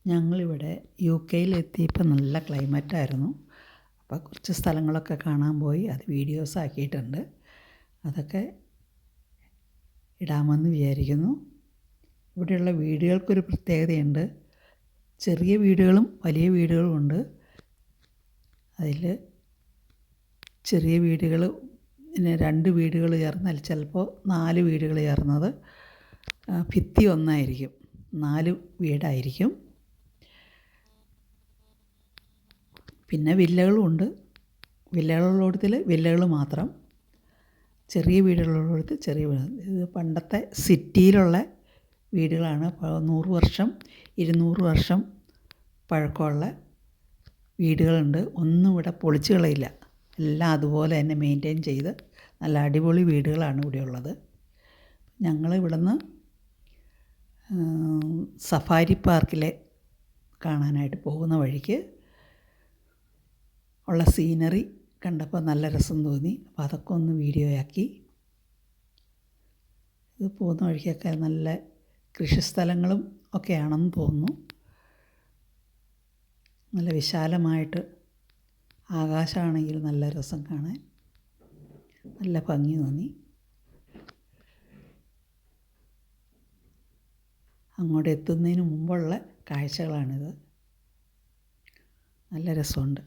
ഞങ്ങളിവിടെ യു.കെയിലെത്തിയപ്പോൾ നല്ല ക്ലൈമറ്റായിരുന്നു. അപ്പോൾ കുറച്ച് സ്ഥലങ്ങളൊക്കെ കാണാൻ പോയി. അത് വീഡിയോസ് ആക്കിയിട്ടുണ്ട്. അതൊക്കെ ഇടാമെന്ന് വിചാരിക്കുന്നു. ഇവിടെയുള്ള വീടുകൾക്കൊരു പ്രത്യേകതയുണ്ട്. ചെറിയ വീടുകളും വലിയ വീടുകളും ഉണ്ട്. അതിൽ ചെറിയ വീടുകൾ പിന്നെ 2 വീടുകൾ ചേർന്നാൽ ചിലപ്പോൾ 4 വീടുകൾ ചേർന്നത് ഭിത്തി ഒന്നായിരിക്കും. 4 വീടായിരിക്കും. പിന്നെ വില്ലകളുമുണ്ട്. വില്ലകളുള്ളിടത്തിൽ വില്ലകൾ മാത്രം, ചെറിയ വീടുകളുള്ളിടത്ത് ചെറിയ വീട്. ഇത് പണ്ടത്തെ സിറ്റിയിലുള്ള വീടുകളാണ്. 100 വർഷം 200 വർഷം പഴക്കമുള്ള വീടുകളുണ്ട്. ഒന്നും ഇവിടെ പൊളിച്ചു കളയില്ല. എല്ലാം അതുപോലെ തന്നെ മെയിൻറ്റെയിൻ ചെയ്ത് നല്ല അടിപൊളി വീടുകളാണ് ഇവിടെ ഉള്ളത്. ഞങ്ങൾ ഇവിടുന്ന് സഫാരി പാർക്കിൽ കാണാനായിട്ട് പോകുന്ന വഴിക്ക് ഉള്ള സീനറി കണ്ടപ്പോൾ നല്ല രസം തോന്നി. അപ്പോൾ അതൊക്കെ ഒന്ന് വീഡിയോയാക്കി. ഇത് പോകുന്ന വഴിക്കൊക്കെ നല്ല കൃഷിസ്ഥലങ്ങളും ഒക്കെയാണെന്ന് തോന്നുന്നു. നല്ല വിശാലമായിട്ട് ആകാശമാണെങ്കിൽ നല്ല രസം കാണാൻ, നല്ല ഭംഗി തോന്നി. അങ്ങോട്ട് എത്തുന്നതിന് മുമ്പുള്ള കാഴ്ചകളാണിത്. നല്ല രസമുണ്ട്.